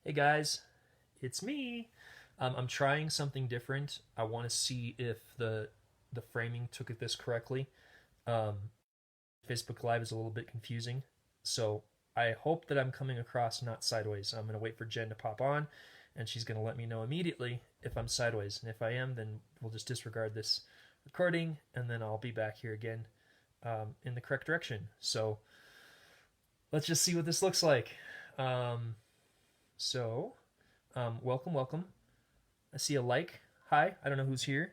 Hey guys, it's me. I'm trying something different. I want to see if the framing took it this correctly. Um, Facebook Live is a little bit confusing, so I hope that I'm coming across not sideways. I'm gonna wait for Jen to pop on, and she's gonna let me know immediately if I'm sideways. And if I am, then we'll just disregard this recording, and then I'll be back here again in the correct direction. So let's just see what this looks like. Um, so. Welcome, welcome. I see a like. Hi, I don't know who's here.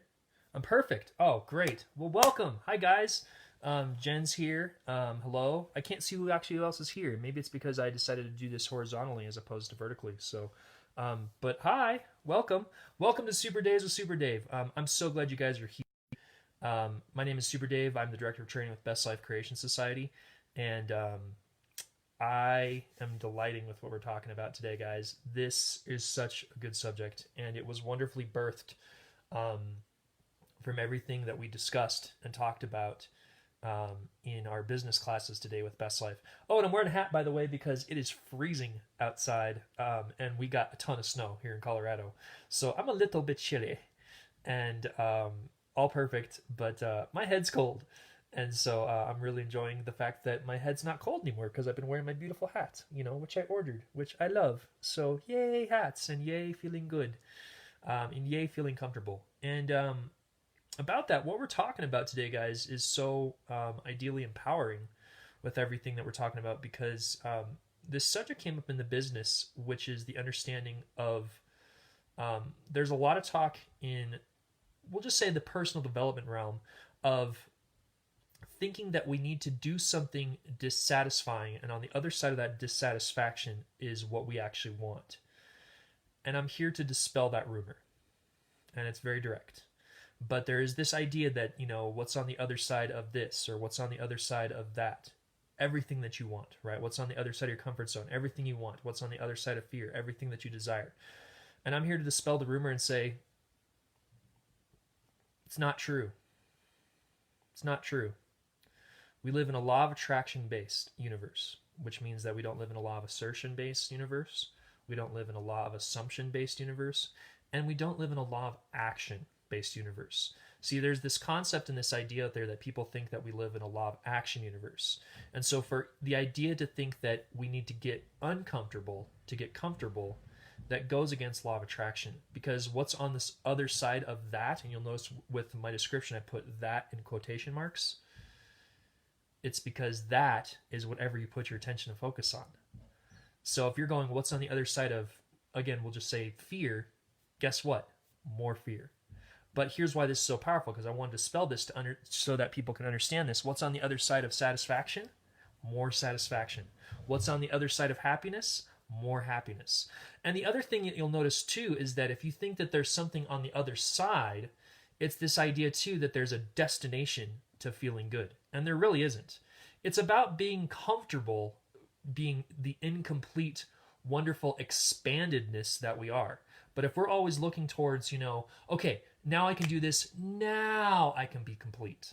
I'm perfect. Oh, great. Well, welcome. Hi, guys. Jen's here. Hello. I can't see who else is here. Maybe it's because I decided to do this horizontally as opposed to vertically. So, but hi, welcome. Welcome to Super Days with Super Dave. I'm so glad you guys are here. My name is Super Dave. I'm the director of training with Best Life Creation Society, and I am delighting with what we're talking about today, guys. This is such a good subject, and it was wonderfully birthed um, from everything that we discussed and talked about in our business classes today with Best Life. Oh, and I'm wearing a hat, by the way, because it is freezing outside, and we got a ton of snow here in Colorado. So I'm a little bit chilly, and all perfect, but my head's cold. And so I'm really enjoying the fact that my head's not cold anymore because I've been wearing my beautiful hat, which I ordered, which I love. So yay hats and yay feeling good, and yay feeling comfortable. And about that, what we're talking about today, guys, is so ideally empowering with everything that we're talking about because this subject came up in the business, which is the understanding of there's a lot of talk in, we'll just say, the personal development realm of thinking that we need to do something dissatisfying, and on the other side of that dissatisfaction is what we actually want. And I'm here to dispel that rumor. And it's very direct. But there is this idea that, what's on the other side of this, or what's on the other side of that? Everything that you want, right? What's on the other side of your comfort zone? Everything you want. What's on the other side of fear? Everything that you desire. And I'm here to dispel the rumor and say, it's not true. It's not true. We live in a law of attraction based universe, which means that we don't live in a law of assertion based universe. We don't live in a law of assumption based universe. And we don't live in a law of action based universe. See, there's this concept and this idea out there that people think that we live in a law of action universe. And so for the idea to think that we need to get uncomfortable to get comfortable, that goes against law of attraction. Because what's on this other side of that, and you'll notice with my description I put that in quotation marks, it's because that is whatever you put your attention and focus on. So if you're going, what's on the other side of, again, we'll just say fear, guess what? More fear. But here's why this is so powerful, because I wanted to spell this so that people can understand this. What's on the other side of satisfaction? More satisfaction. What's on the other side of happiness? More happiness. And the other thing that you'll notice too is that if you think that there's something on the other side, it's this idea too that there's a destination to feeling good. And there really isn't. It's about being comfortable being the incomplete, wonderful expandedness that we are. But if we're always looking towards, okay, now I can do this, now I can be complete.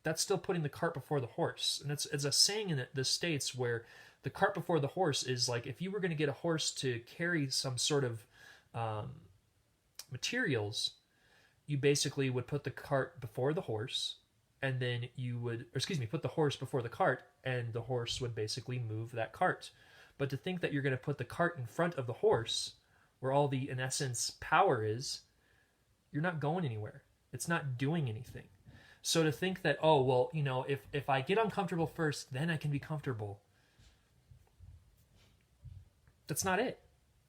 That's still putting the cart before the horse. And it's a saying in the States where the cart before the horse is like if you were going to get a horse to carry some sort of materials, you basically would put the cart before the horse, and then put the horse before the cart, and the horse would basically move that cart. But to think that you're going to put the cart in front of the horse, where all the, in essence, power is, you're not going anywhere. It's not doing anything. So to think that, oh, well, if I get uncomfortable first, then I can be comfortable. That's not it.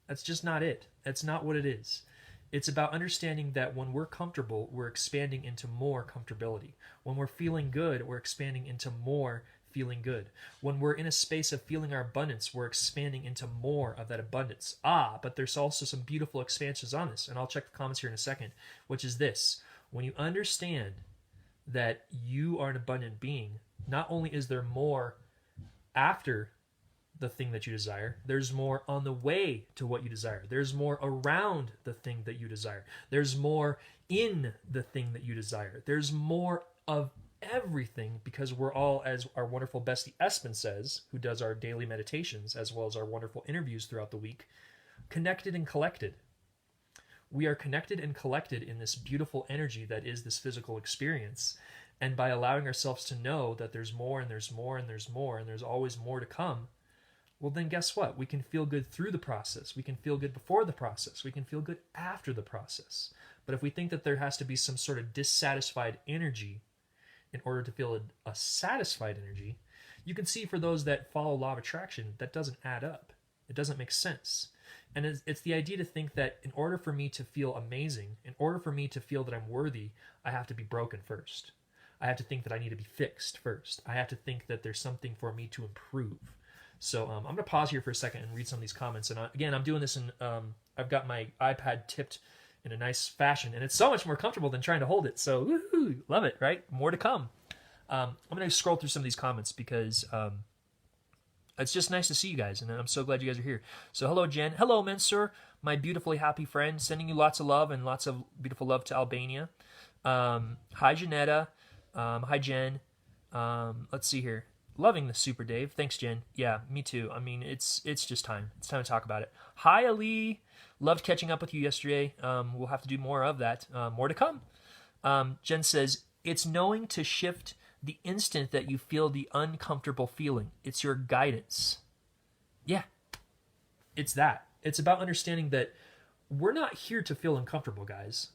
That's just not it. That's not what it is. It's about understanding that when we're comfortable, we're expanding into more comfortability. When we're feeling good, we're expanding into more feeling good. When we're in a space of feeling our abundance, we're expanding into more of that abundance. But there's also some beautiful expansions on this, and I'll check the comments here in a second, which is this. When you understand that you are an abundant being, not only is there more after the thing that you desire, there's more on the way to what you desire. There's more around the thing that you desire. There's more in the thing that you desire. There's more of everything because we're all, as our wonderful bestie Espen says, who does our daily meditations as well as our wonderful interviews throughout the week, connected and collected. We are connected and collected in this beautiful energy that is this physical experience. And by allowing ourselves to know that there's more and there's more and there's more and there's always more to come, well, then guess what? We can feel good through the process. We can feel good before the process. We can feel good after the process. But if we think that there has to be some sort of dissatisfied energy in order to feel a satisfied energy, you can see for those that follow law of attraction, that doesn't add up. It doesn't make sense. And it's the idea to think that in order for me to feel amazing, in order for me to feel that I'm worthy, I have to be broken first. I have to think that I need to be fixed first. I have to think that there's something for me to improve. So I'm going to pause here for a second and read some of these comments. And again, I'm doing this in, I've got my iPad tipped in a nice fashion, and it's so much more comfortable than trying to hold it. So woohoo, love it, right? More to come. I'm going to scroll through some of these comments because it's just nice to see you guys, and I'm so glad you guys are here. So hello, Jen. Hello, Mensur, my beautifully happy friend. Sending you lots of love and lots of beautiful love to Albania. Hi, Janetta. Hi, Jen. Let's see here. Loving the Super Dave. Thanks, Jen. Yeah, me too. I mean, it's just time. It's time to talk about it. Hi, Ali. Loved catching up with you yesterday. We'll have to do more of that. More to come. Jen says, it's knowing to shift the instant that you feel the uncomfortable feeling. It's your guidance. Yeah, it's that. It's about understanding that we're not here to feel uncomfortable, guys.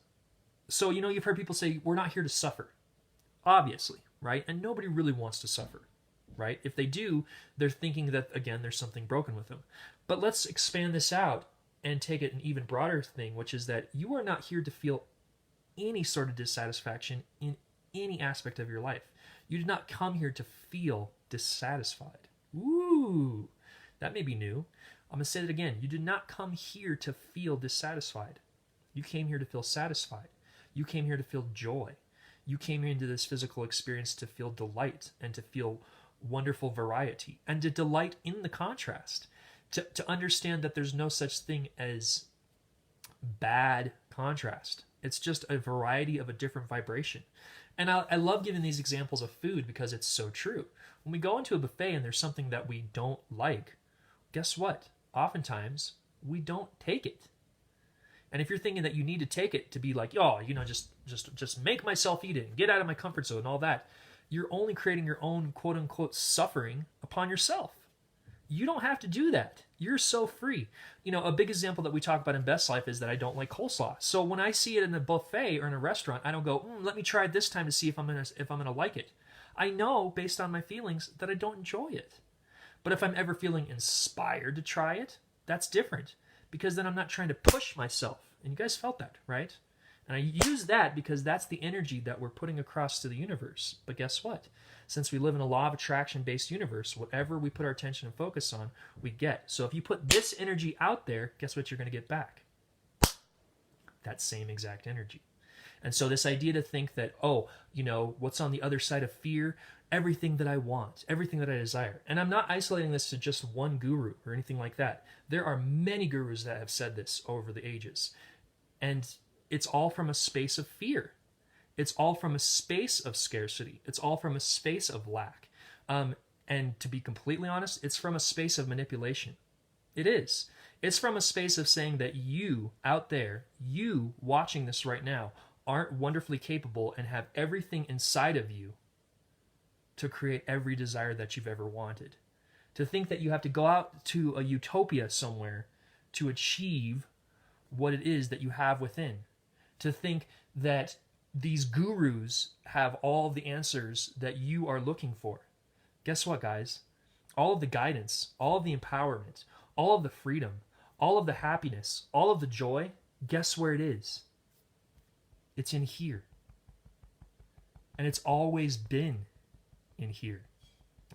So, you've heard people say, we're not here to suffer. Obviously, right? And nobody really wants to suffer. Right? If they do, they're thinking that, again, there's something broken with them. But let's expand this out and take it an even broader thing, which is that you are not here to feel any sort of dissatisfaction in any aspect of your life. You did not come here to feel dissatisfied. Ooh, that may be new. I'm going to say it again. You did not come here to feel dissatisfied. You came here to feel satisfied. You came here to feel joy. You came here into this physical experience to feel delight and to feel wonderful variety and to delight in the contrast, to understand that there's no such thing as bad contrast. It's just a variety of a different vibration. And I love giving these examples of food because it's so true. When we go into a buffet and there's something that we don't like, guess what? Oftentimes we don't take it. And if you're thinking that you need to take it to be like, oh, just make myself eat it and get out of my comfort zone and all that, you're only creating your own quote-unquote suffering upon yourself. You don't have to do that. You're so free. A big example that we talk about in Best Life is that I don't like coleslaw. So when I see it in a buffet or in a restaurant, I don't go, let me try it this time to see if I'm gonna like it. I know based on my feelings that I don't enjoy it. But if I'm ever feeling inspired to try it, that's different because then I'm not trying to push myself. And you guys felt that, right? And I use that because that's the energy that we're putting across to the universe. But guess what? Since we live in a law of attraction-based universe, whatever we put our attention and focus on, we get. So if you put this energy out there, guess what you're going to get back? That same exact energy. And so this idea to think that, what's on the other side of fear? Everything that I want, everything that I desire. And I'm not isolating this to just one guru or anything like that. There are many gurus that have said this over the ages. And it's all from a space of fear. It's all from a space of scarcity. It's all from a space of lack. And to be completely honest, it's from a space of manipulation. It is. It's from a space of saying that you out there, you watching this right now, aren't wonderfully capable and have everything inside of you to create every desire that you've ever wanted. To think that you have to go out to a utopia somewhere to achieve what it is that you have within. To think that these gurus have all the answers that you are looking for. Guess what, guys? All of the guidance, all of the empowerment, all of the freedom, all of the happiness, all of the joy, guess where it is? It's in here. And it's always been in here.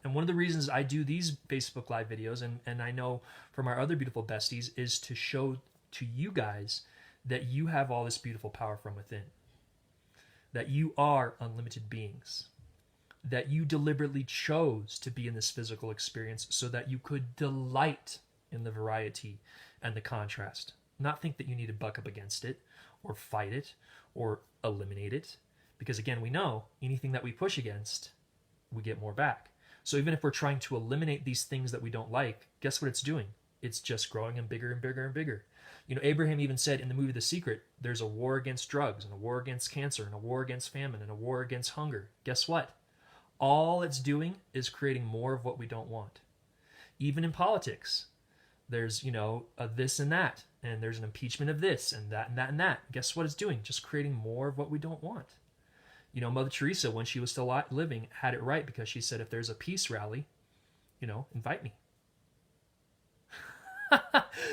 And one of the reasons I do these Facebook Live videos, and I know from our other beautiful besties, is to show to you guys that you have all this beautiful power from within. That you are unlimited beings. That you deliberately chose to be in this physical experience so that you could delight in the variety and the contrast. Not think that you need to buck up against it, or fight it, or eliminate it. Because again, we know anything that we push against, we get more back. So even if we're trying to eliminate these things that we don't like, guess what it's doing? It's just growing and bigger and bigger and bigger. You know, Abraham even said in the movie The Secret, there's a war against drugs and a war against cancer and a war against famine and a war against hunger. Guess what? All it's doing is creating more of what we don't want. Even in politics, there's, you know, a this and that, and there's an impeachment of this and that and that and that. Guess what it's doing? Just creating more of what we don't want. You know, Mother Teresa, when she was still living, had it right because she said, if there's a peace rally, you know, invite me.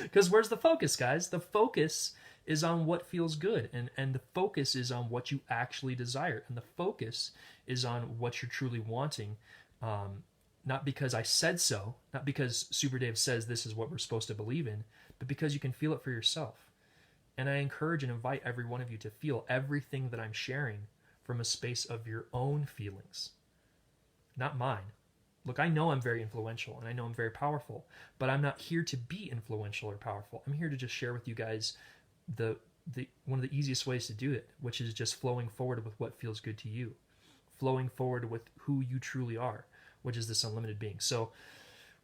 Because where's the focus, guys? The focus is on what feels good, and the focus is on what you actually desire, and the focus is on what you're truly wanting. Not because I said so, not because Super Dave says this is what we're supposed to believe in, but because you can feel it for yourself. And I encourage and invite every one of you to feel everything that I'm sharing from a space of your own feelings, not mine. Look, I know I'm very influential and I know I'm very powerful, but I'm not here to be influential or powerful. I'm here to just share with you guys the one of the easiest ways to do it, which is just flowing forward with what feels good to you, flowing forward with who you truly are, which is this unlimited being. So,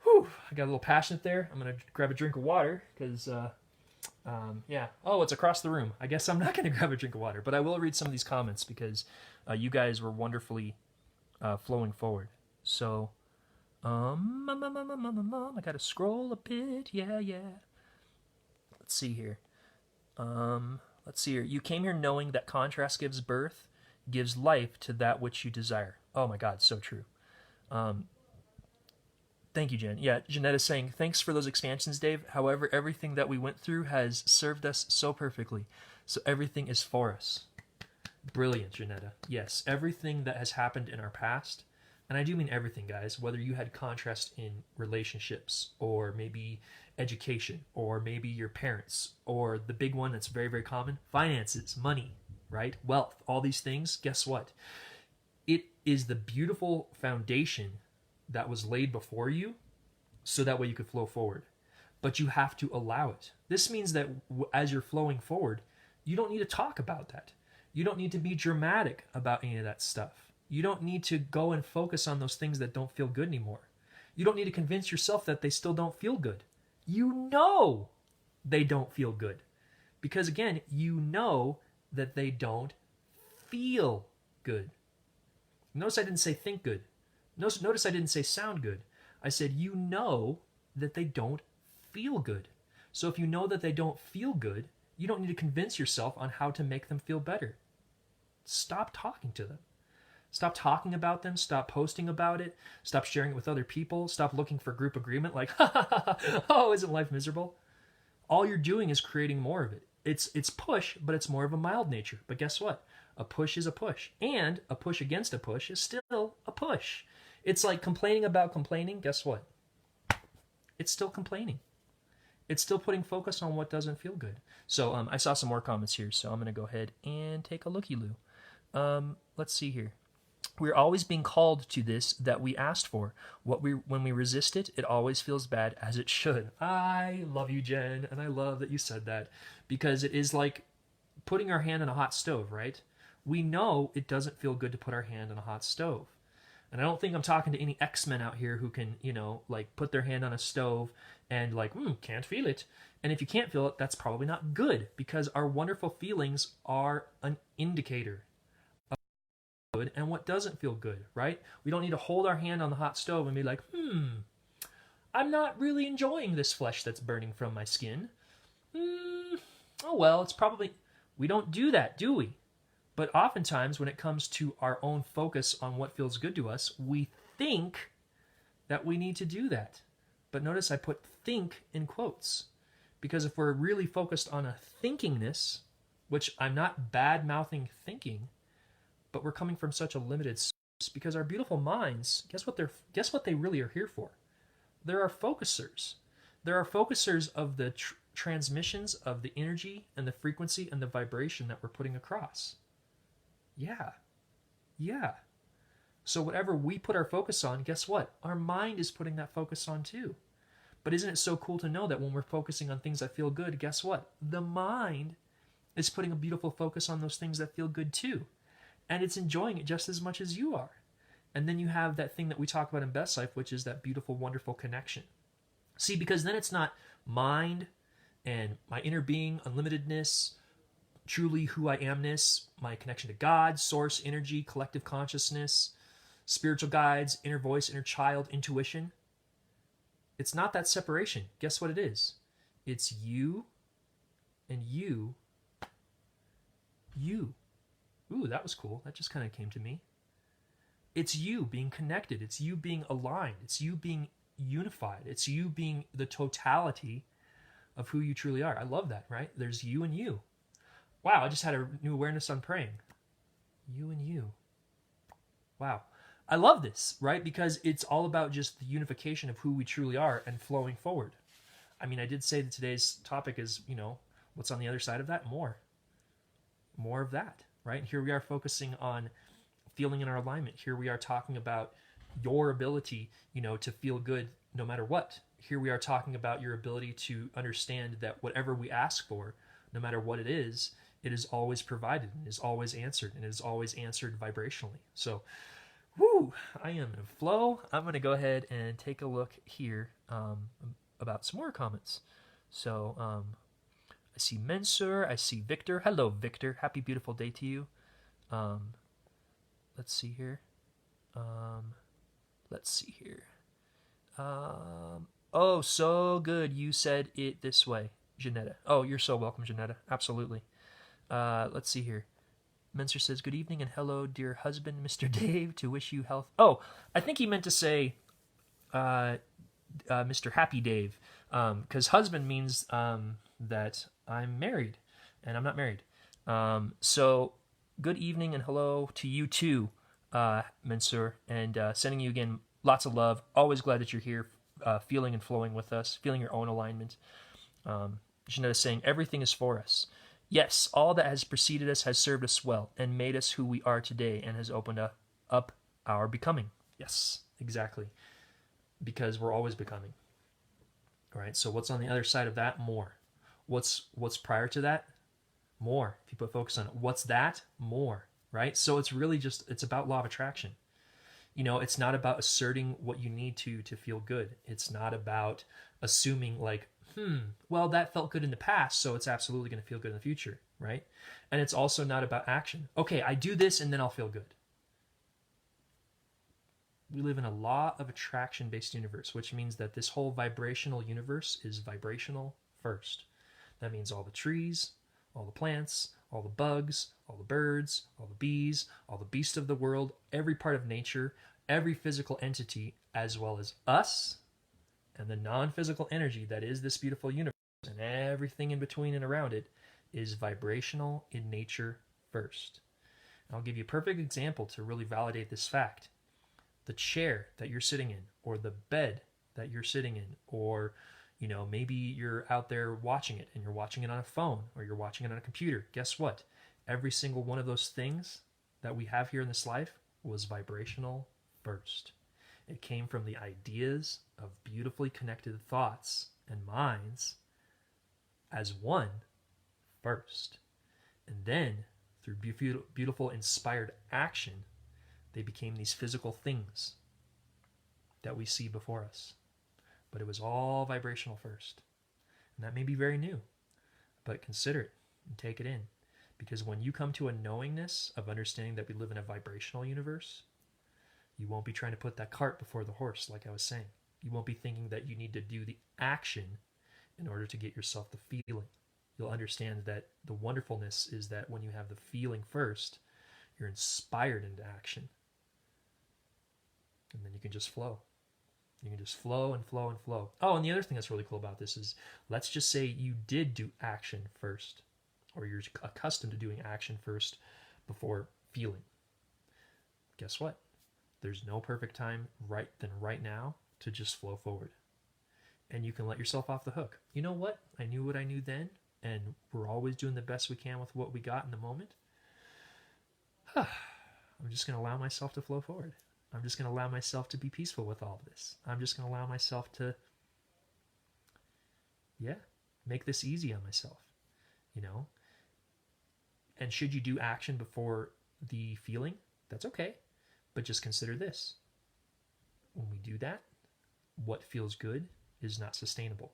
I got a little passionate there. I'm gonna grab a drink of water because, yeah. Oh, it's across the room. I guess I'm not gonna grab a drink of water, but I will read some of these comments because you guys were wonderfully flowing forward. So, I gotta scroll a bit. Yeah. Let's see here. You came here knowing that contrast gives birth, gives life to that which you desire. Oh my God, so true. Thank you, Jen. Yeah, Jeanetta's saying, thanks for those expansions, Dave. However, everything that we went through has served us so perfectly. So everything is for us. Brilliant, Jeanetta. Yes, everything that has happened in our past, and I do mean everything, guys, whether you had contrast in relationships or maybe education or maybe your parents or the big one that's very, very common, finances, money, right? Wealth, all these things, guess what? It is the beautiful foundation that was laid before you so that way you could flow forward. But you have to allow it. This means that as you're flowing forward, you don't need to talk about that. You don't need to be dramatic about any of that stuff. You don't need to go and focus on those things that don't feel good anymore. You don't need to convince yourself that they still don't feel good. You know they don't feel good. Because again, you know that they don't feel good. Notice I didn't say think good. Notice I didn't say sound good. I said you know that they don't feel good. So if you know that they don't feel good, you don't need to convince yourself on how to make them feel better. Stop talking to them. Stop talking about them. Stop posting about it. Stop sharing it with other people. Stop looking for group agreement like, oh, isn't life miserable? All you're doing is creating more of it. It's push, but it's more of a mild nature. But guess what? A push is a push. And a push against a push is still a push. It's like complaining about complaining. Guess what? It's still complaining. It's still putting focus on what doesn't feel good. So I saw some more comments here, so I'm going to go ahead and take a looky-loo. Let's see here. We're always being called to this that we asked for. When we resist it, it always feels bad, as it should. I love you, Jen, and I love that you said that, because it is like putting our hand on a hot stove, right? We know it doesn't feel good to put our hand on a hot stove. And I don't think I'm talking to any X-Men out here who can, like put their hand on a stove and like, can't feel it. And if you can't feel it, that's probably not good, because our wonderful feelings are an indicator of what good and what doesn't feel good, right? We don't need to hold our hand on the hot stove and be like, I'm not really enjoying this flesh that's burning from my skin. Oh, well, it's probably... We don't do that, do we? But oftentimes, when it comes to our own focus on what feels good to us, we think that we need to do that. But notice I put think in quotes. Because if we're really focused on a thinkingness, which I'm not bad-mouthing thinking, but we're coming from such a limited space, because our beautiful minds, guess what they really are here for? They're our focusers. They're our focusers of the transmissions of the energy and the frequency and the vibration that we're putting across. Yeah. So whatever we put our focus on, guess what? Our mind is putting that focus on too. But isn't it so cool to know that when we're focusing on things that feel good, guess what? The mind is putting a beautiful focus on those things that feel good too. and it's enjoying it just as much as you are. And then you have that thing that we talk about in Best Life, which is that beautiful, wonderful connection. See, because then it's not mind and my inner being, unlimitedness, truly who I amness, my connection to God, source, energy, collective consciousness, spiritual guides, inner voice, inner child, intuition. It's not that separation. Guess what it is? It's you and you. You. Ooh, that was cool. That just kind of came to me. It's you being connected. It's you being aligned. It's you being unified. It's you being the totality of who you truly are. I love that, right? There's you and you. Wow, I just had a new awareness on praying. You and you. Wow. I love this, right? Because it's all about just the unification of who we truly are and flowing forward. I mean, I did say that today's topic is, what's on the other side of that? More of that, right? Here we are focusing on feeling in our alignment. Here we are talking about your ability, to feel good no matter what. Here we are talking about your ability to understand that whatever we ask for, no matter what it is always provided and is always answered, and is always answered vibrationally. So, whoo, I am in a flow. I'm going to go ahead and take a look here about some more comments. So, I see Mensur, I see Victor. Hello, Victor. Happy beautiful day to you. Let's see here. Oh, so good. You said it this way, Janetta. Oh, you're so welcome, Janetta. Absolutely. Let's see here. Mensur says, good evening and hello, dear husband, Mr. Dave, to wish you health. Oh, I think he meant to say Mr. Happy Dave, because husband means that I'm married, and I'm not married. So good evening and hello to you too, Mensur, and sending you again lots of love. Always glad that you're here, feeling and flowing with us, feeling your own alignment. Janetta saying, everything is for us. Yes, all that has preceded us has served us well and made us who we are today and has opened up our becoming. Yes, exactly. Because we're always becoming. All right, so what's on the other side of that? More. What's prior to that? More. If you put focus on it. What's that? More. Right? So it's really it's about law of attraction. It's not about asserting what you need to feel good. It's not about assuming like, well, that felt good in the past, so it's absolutely going to feel good in the future, right? And it's also not about action. Okay, I do this and then I'll feel good. We live in a law of attraction-based universe, which means that this whole vibrational universe is vibrational first. That means all the trees, all the plants, all the bugs, all the birds, all the bees, all the beasts of the world, every part of nature, every physical entity, as well as us, and the non-physical energy that is this beautiful universe, and everything in between and around it, is vibrational in nature first. And I'll give you a perfect example to really validate this fact. The chair that you're sitting in, or the bed that you're sitting in, or maybe you're out there watching it and you're watching it on a phone or you're watching it on a computer. Guess what? Every single one of those things that we have here in this life was vibrational first. It came from the ideas of beautifully connected thoughts and minds as one first. And then, through beautiful inspired action, they became these physical things that we see before us. But it was all vibrational first. And that may be very new, but consider it and take it in. Because when you come to a knowingness of understanding that we live in a vibrational universe, you won't be trying to put that cart before the horse, like I was saying. You won't be thinking that you need to do the action in order to get yourself the feeling. You'll understand that the wonderfulness is that when you have the feeling first, you're inspired into action. And then you can just flow. You can just flow and flow and flow. Oh, and the other thing that's really cool about this is, let's just say you did do action first, or you're accustomed to doing action first before feeling. Guess what? There's no perfect time than right now to just flow forward. And you can let yourself off the hook. You know what? I knew what I knew then, and we're always doing the best we can with what we got in the moment. I'm just going to allow myself to flow forward. I'm just going to allow myself to be peaceful with all of this. I'm just going to allow myself to, make this easy on myself, And should you do action before the feeling, that's okay. But just consider this. When we do that, what feels good is not sustainable,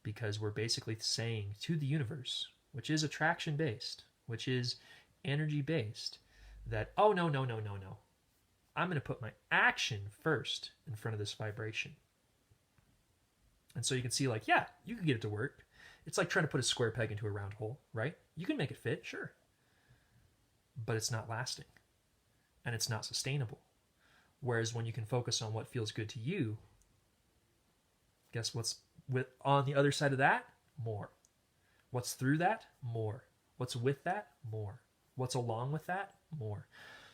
because we're basically saying to the universe, which is attraction based, which is energy based, that, oh, no, no, no, no, no. I'm going to put my action first in front of this vibration. And so you can see, like, yeah, you can get it to work. It's like trying to put a square peg into a round hole, right? You can make it fit, sure. But it's not lasting. And it's not sustainable. Whereas when you can focus on what feels good to you, guess what's on the other side of that? More. What's through that? More. What's with that? More. What's along with that? More.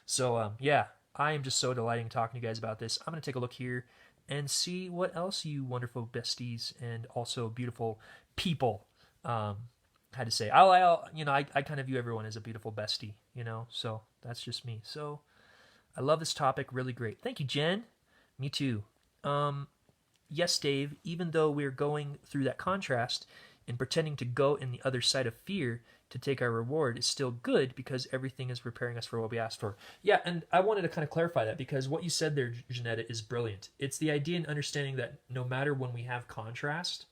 So, yeah, I am just so delighting talking to you guys about this. I'm going to take a look here and see what else you wonderful besties and also beautiful people had to say. I kind of view everyone as a beautiful bestie, so that's just me. So I love this topic. Really great. Thank you, Jen. Me too. Yes, Dave, even though we're going through that contrast and pretending to go in the other side of fear to take our reward is still good because everything is preparing us for what we asked for. Yeah, and I wanted to kind of clarify that because what you said there, Janetta, is brilliant. It's the idea and understanding that no matter when we have contrast,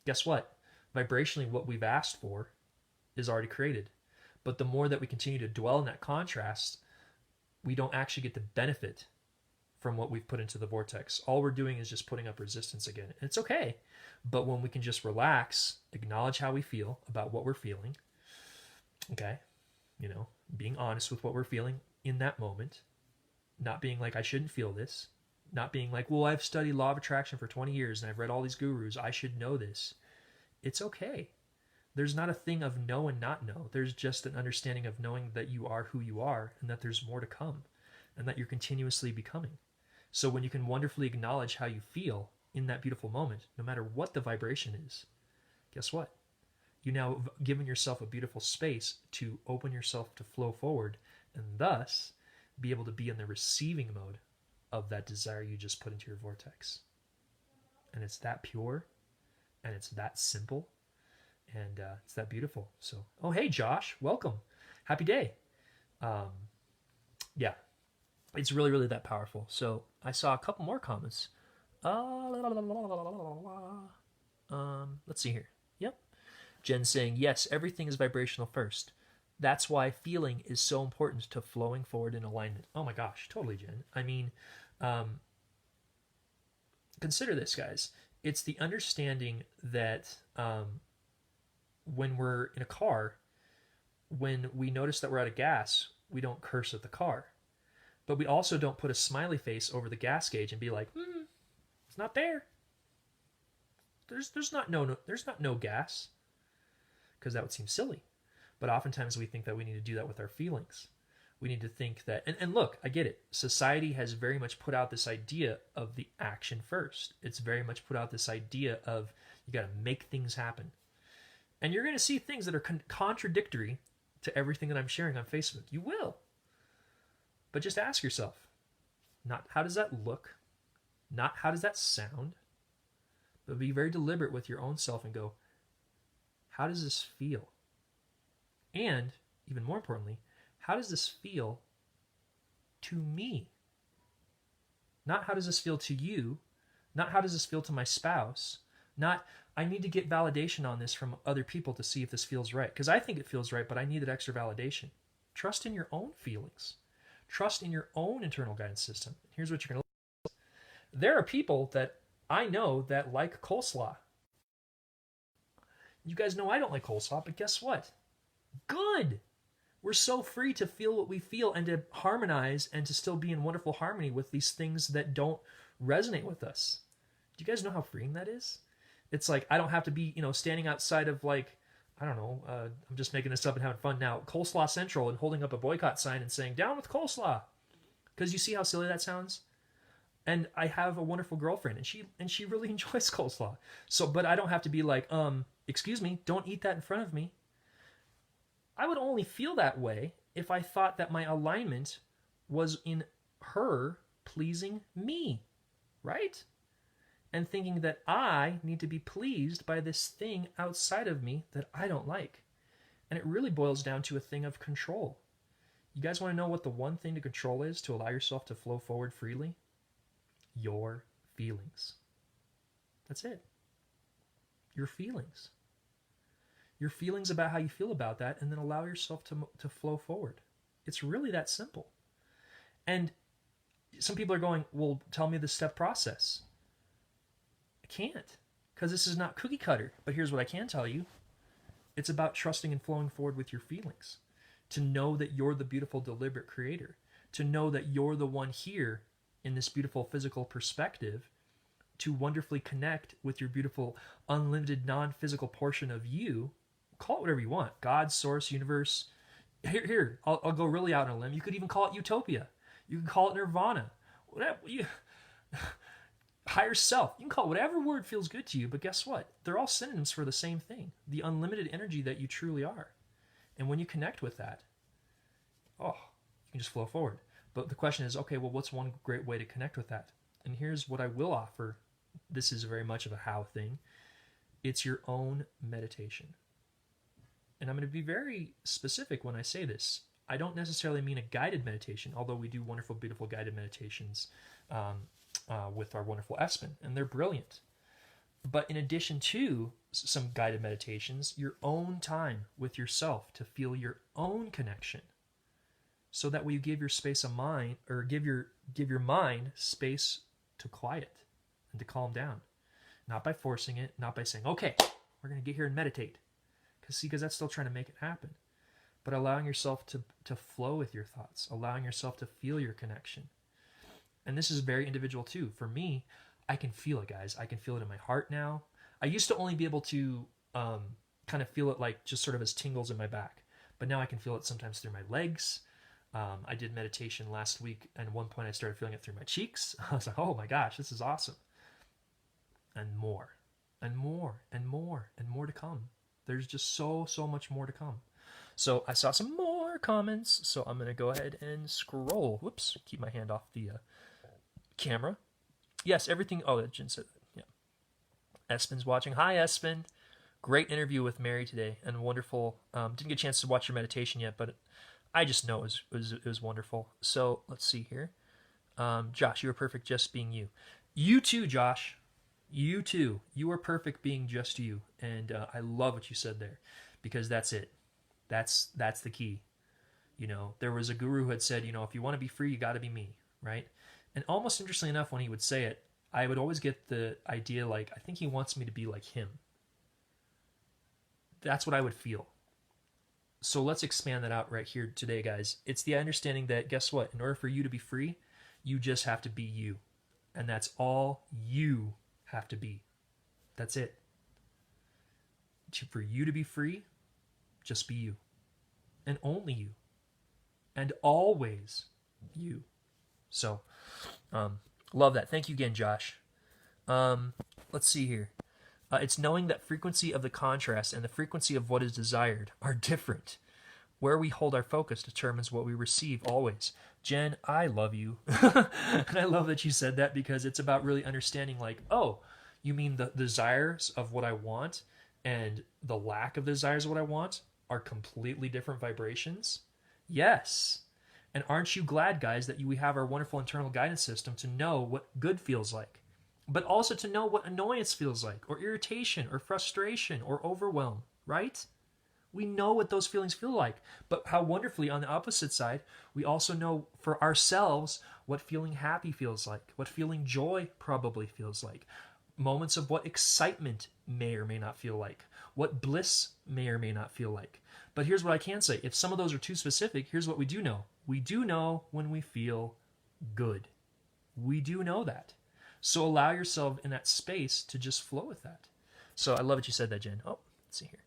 guess what? Vibrationally, what we've asked for is already created. But the more that we continue to dwell in that contrast, we don't actually get the benefit from what we've put into the vortex. All we're doing is just putting up resistance again. And it's okay. But when we can just relax, acknowledge how we feel about what we're feeling, okay, being honest with what we're feeling in that moment, not being like, I shouldn't feel this, not being like, well, I've studied law of attraction for 20 years and I've read all these gurus, I should know this. It's okay. There's not a thing of know and not know. There's just an understanding of knowing that you are who you are and that there's more to come and that you're continuously becoming. So when you can wonderfully acknowledge how you feel in that beautiful moment, no matter what the vibration is, guess what? You now have given yourself a beautiful space to open yourself to flow forward and thus be able to be in the receiving mode of that desire you just put into your vortex. And it's that pure and it's that simple and it's that beautiful. So, oh, hey, Josh, welcome. Happy day. Yeah, it's really, really that powerful. So I saw a couple more comments. Let's see here. Yep. Jen saying, yes, everything is vibrational first. That's why feeling is so important to flowing forward in alignment. Oh my gosh, totally, Jen. I mean, consider this, guys. It's the understanding that when we're in a car, when we notice that we're out of gas, we don't curse at the car. But we also don't put a smiley face over the gas gauge and be like, it's not there. There's not no gas, because that would seem silly. But oftentimes we think that we need to do that with our feelings. We need to think that, and look, I get it. Society has very much put out this idea of the action first. It's very much put out this idea of you got to make things happen. And you're going to see things that are contradictory to everything that I'm sharing on Facebook. You will. But just ask yourself, not how does that look, not how does that sound, but be very deliberate with your own self and go, how does this feel? And, even more importantly, how does this feel to me? Not how does this feel to you, not how does this feel to my spouse, not I need to get validation on this from other people to see if this feels right. Because I think it feels right, but I need that extra validation. Trust in your own feelings. Trust in your own internal guidance system. Here's what you're going to look at. There are people that I know that like coleslaw. You guys know I don't like coleslaw, but guess what? Good. We're so free to feel what we feel and to harmonize and to still be in wonderful harmony with these things that don't resonate with us. Do you guys know how freeing that is? It's like I don't have to be, standing outside of I don't know, I'm just making this up and having fun now, Coleslaw Central and holding up a boycott sign and saying, down with coleslaw. Because you see how silly that sounds? And I have a wonderful girlfriend and she really enjoys coleslaw. So, but I don't have to be like, excuse me, don't eat that in front of me. I would only feel that way if I thought that my alignment was in her pleasing me, right? And thinking that I need to be pleased by this thing outside of me that I don't like. And it really boils down to a thing of control. You guys want to know what the one thing to control is to allow yourself to flow forward freely? Your feelings. That's it. Your feelings. Your feelings about how you feel about that, and then allow yourself to flow forward. It's really that simple. And some people are going, well, tell me the step process. I can't, because this is not cookie cutter. But here's what I can tell you. It's about trusting and flowing forward with your feelings. To know that you're the beautiful, deliberate creator. To know that you're the one here in this beautiful physical perspective to wonderfully connect with your beautiful, unlimited, non-physical portion of you. Call it whatever you want. God, source, universe. Here, I'll go really out on a limb. You could even call it utopia. You can call it nirvana. Whatever. Higher self. You can call it whatever word feels good to you, but guess what? They're all synonyms for the same thing. The unlimited energy that you truly are. And when you connect with that, you can just flow forward. But the question is, okay, well, what's one great way to connect with that? And here's what I will offer. This is very much of a how thing. It's your own meditation. And I'm going to be very specific when I say this. I don't necessarily mean a guided meditation, although we do wonderful, beautiful guided meditations with our wonderful Espen, and they're brilliant. But in addition to some guided meditations, your own time with yourself to feel your own connection, so that way you give your space of mind, or give your mind space to quiet and to calm down, not by forcing it, not by saying, okay, we're going to get here and meditate, because that's still trying to make it happen, but allowing yourself to flow with your thoughts, allowing yourself to feel your connection. And this is very individual too. For me, I can feel it, guys. I can feel it in my heart now. I used to only be able to kind of feel it like just sort of as tingles in my back, but now I can feel it sometimes through my legs. I did meditation last week, and at one point I started feeling it through my cheeks. I was like, oh my gosh, this is awesome. And more, and more, and more, and more to come. There's just so much more to come. So I saw some more comments, so I'm going to go ahead and scroll. Whoops, keep my hand off the camera. Yes, everything. Oh, Jen said that. Yeah. Espen's watching. Hi, Espen. Great interview with Mary today, and wonderful. Didn't get a chance to watch your meditation yet, but I just know it was wonderful. So let's see here. Josh, you were perfect just being you. You too, Josh. You too. You are perfect being just you. And I love what you said there, because that's it. That's the key. You know, there was a guru who had said, you know, if you want to be free, you got to be me, right? And almost interestingly enough, when he would say it, I would always get the idea like, I think he wants me to be like him. That's what I would feel. So let's expand that out right here today, guys. It's the understanding that, guess what? In order for you to be free, you just have to be you. And that's all you have to be. That's it. For you to be free, just be you. And only you. And always you. So, love that. Thank you again, Josh. Let's see here. It's knowing that frequency of the contrast and the frequency of what is desired are different. Where we hold our focus determines what we receive always. Jen, I love you. And I love that you said that, because it's about really understanding like, oh, you mean the desires of what I want and the lack of desires of what I want are completely different vibrations? Yes. And aren't you glad, guys, that we have our wonderful internal guidance system to know what good feels like, but also to know what annoyance feels like, or irritation, or frustration, or overwhelm, right? We know what those feelings feel like, but how wonderfully on the opposite side, we also know for ourselves what feeling happy feels like, what feeling joy probably feels like, moments of what excitement may or may not feel like, what bliss may or may not feel like. But here's what I can say. If some of those are too specific, here's what we do know. We do know when we feel good. We do know that. So allow yourself in that space to just flow with that. So I love that you said that, Jen. Oh, let's see here.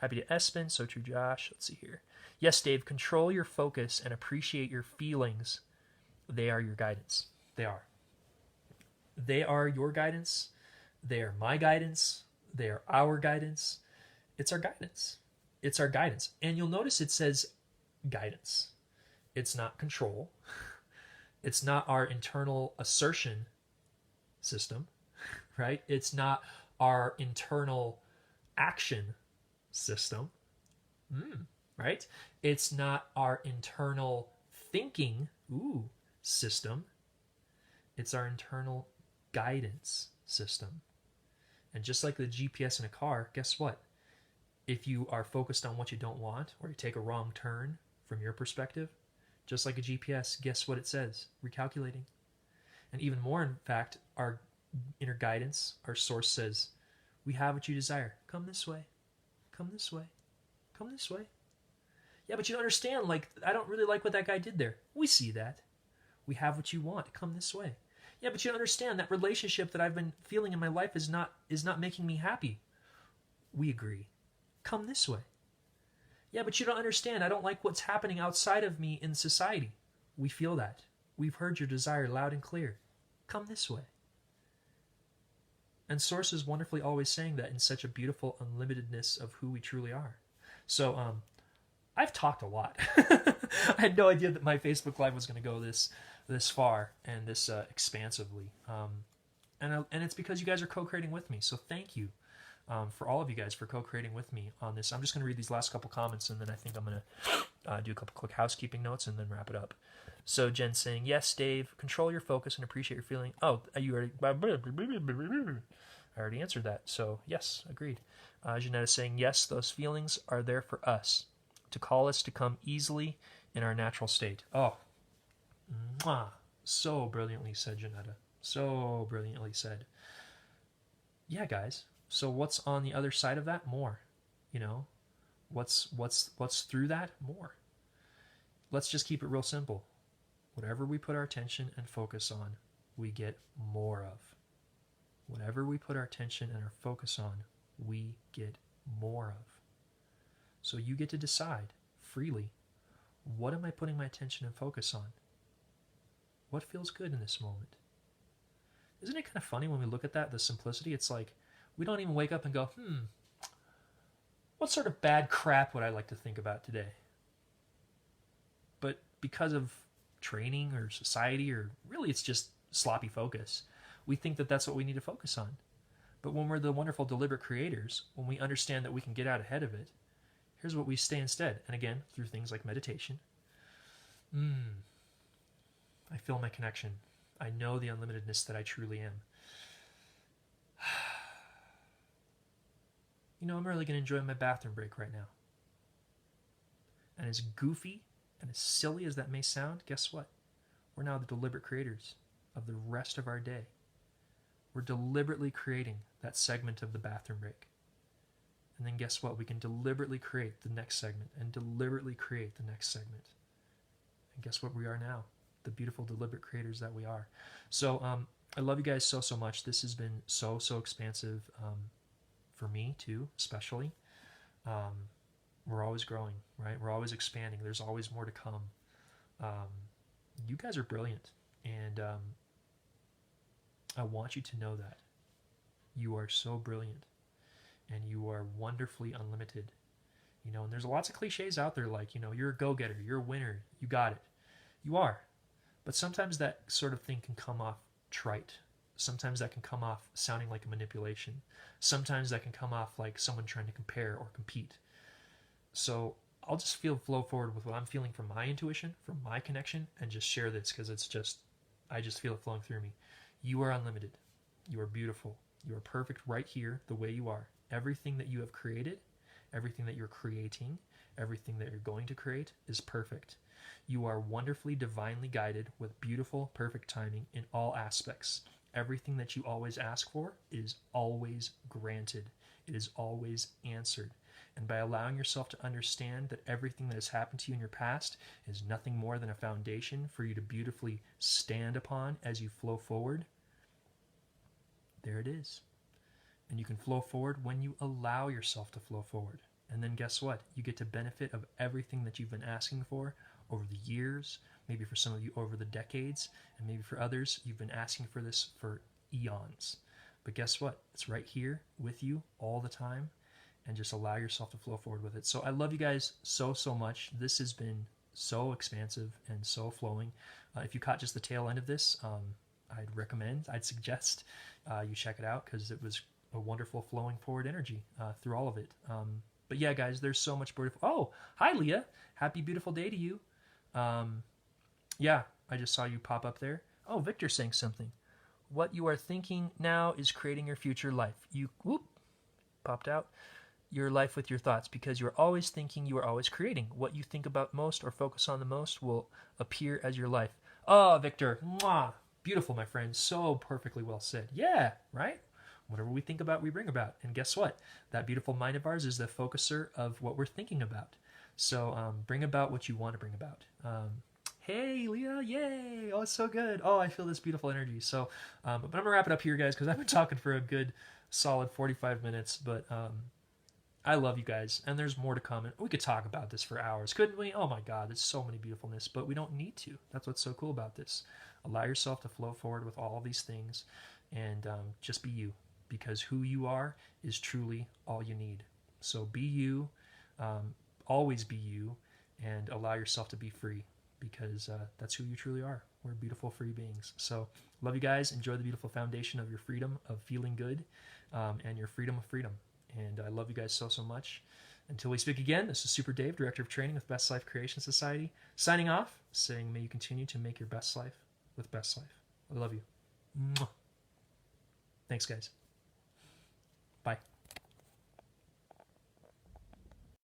Happy to Espen. So true, Josh. Let's see here. Yes, Dave, control your focus and appreciate your feelings. They are your guidance. They are. They are your guidance. They are my guidance. They are our guidance. It's our guidance. It's our guidance. And you'll notice it says guidance. It's not control. It's not our internal assertion system, right? It's not our internal action system. right? It's not our internal thinking system. It's our internal guidance system. And just like the GPS in a car, guess what? If you are focused on what you don't want, or you take a wrong turn from your perspective, just like a GPS, guess what it says? Recalculating. And even more, in fact, our inner guidance, our source says, we have what you desire. Come this way. Come this way. Come this way. Yeah, but you don't understand. Like, I don't really like what that guy did there. We see that. We have what you want. Come this way. Yeah, but you don't understand. That relationship that I've been feeling in my life is not making me happy. We agree. Come this way. Yeah, but you don't understand. I don't like what's happening outside of me in society. We feel that. We've heard your desire loud and clear. Come this way. And Source is wonderfully always saying that in such a beautiful unlimitedness of who we truly are. So, I've talked a lot. I had no idea that my Facebook Live was going to go this far and this expansively. And it's because you guys are co-creating with me. So thank you for all of you guys for co-creating with me on this. I'm just going to read these last couple comments, and then I think I'm going to do a couple quick housekeeping notes and then wrap it up. So Jen saying, yes, Dave, control your focus and appreciate your feeling. Oh, you already... I already answered that. So yes, agreed. Janetta saying, yes, those feelings are there for us, to call us to come easily in our natural state. Oh, mwah. So brilliantly said, Janetta. So brilliantly said. Yeah, guys. So what's on the other side of that? More. You know, what's through that? More. Let's just keep it real simple. Whatever we put our attention and focus on, we get more of. Whatever we put our attention and our focus on, we get more of. So you get to decide freely, what am I putting my attention and focus on? What feels good in this moment? Isn't it kind of funny when we look at that, the simplicity? It's like, we don't even wake up and go, what sort of bad crap would I like to think about today? But because of training or society, or really it's just sloppy focus, we think that that's what we need to focus on. But when we're the wonderful deliberate creators, when we understand that we can get out ahead of it, here's what we stay instead. And again, through things like meditation. I feel my connection. I know the unlimitedness that I truly am. You know, I'm really going to enjoy my bathroom break right now. And as goofy and as silly as that may sound, guess what? We're now the deliberate creators of the rest of our day. We're deliberately creating that segment of the bathroom break. And then guess what? We can deliberately create the next segment and deliberately create the next segment. And guess what we are now? The beautiful deliberate creators that we are. So I love you guys so much. This has been so expansive for me too, especially. We're always growing, right? We're always expanding. There's always more to come. You guys are brilliant. And I want you to know that. You are so brilliant. And you are wonderfully unlimited. You know, and there's lots of cliches out there like, you know, you're a go-getter, you're a winner, you got it. You are. But sometimes that sort of thing can come off trite. Sometimes that can come off sounding like a manipulation. Sometimes that can come off like someone trying to compare or compete. So I'll just flow forward with what I'm feeling from my intuition, from my connection, and just share this because I just feel it flowing through me. You are unlimited. You are beautiful. You are perfect right here, the way you are. Everything that you have created, everything that you're creating, everything that you're going to create is perfect. You are wonderfully, divinely guided with beautiful, perfect timing in all aspects. Everything that you always ask for is always granted. It is always answered. And by allowing yourself to understand that everything that has happened to you in your past is nothing more than a foundation for you to beautifully stand upon as you flow forward, there it is. And you can flow forward when you allow yourself to flow forward. And then guess what? You get to benefit of everything that you've been asking for over the years, maybe for some of you over the decades, and maybe for others, you've been asking for this for eons. But guess what? It's right here with you all the time, and just allow yourself to flow forward with it. So I love you guys so much. This has been so expansive and so flowing. If you caught just the tail end of this, I'd suggest you check it out because it was a wonderful flowing forward energy through all of it. But yeah, guys, there's so much beautiful. Oh, hi, Leah. Happy beautiful day to you. Um, yeah, I just saw you pop up there. Oh, Victor saying something. What you are thinking now is creating your future life. You whoop popped out your life with your thoughts because you're always thinking, you are always creating. What you think about most or focus on the most will appear as your life. Oh, Victor, mwah, beautiful, my friend. So perfectly well said. Yeah, right? Whatever we think about, we bring about. And guess what? That beautiful mind of ours is the focuser of what we're thinking about. So bring about what you want to bring about. Hey, Leah, yay! Oh, it's so good. Oh, I feel this beautiful energy. So, but I'm going to wrap it up here, guys, because I've been talking for a good solid 45 minutes. But I love you guys, and there's more to come. And we could talk about this for hours, couldn't we? Oh my God, there's so many beautifulness, but we don't need to. That's what's so cool about this. Allow yourself to flow forward with all of these things, and just be you, because who you are is truly all you need. So be you, always be you, and allow yourself to be free, because that's who you truly are. We're beautiful, free beings. So love you guys. Enjoy the beautiful foundation of your freedom of feeling good, and your freedom of freedom. And I love you guys so, so much. Until we speak again, this is Super Dave, Director of Training with Best Life Creation Society, signing off, saying may you continue to make your best life with Best Life. I love you. Mwah. Thanks, guys.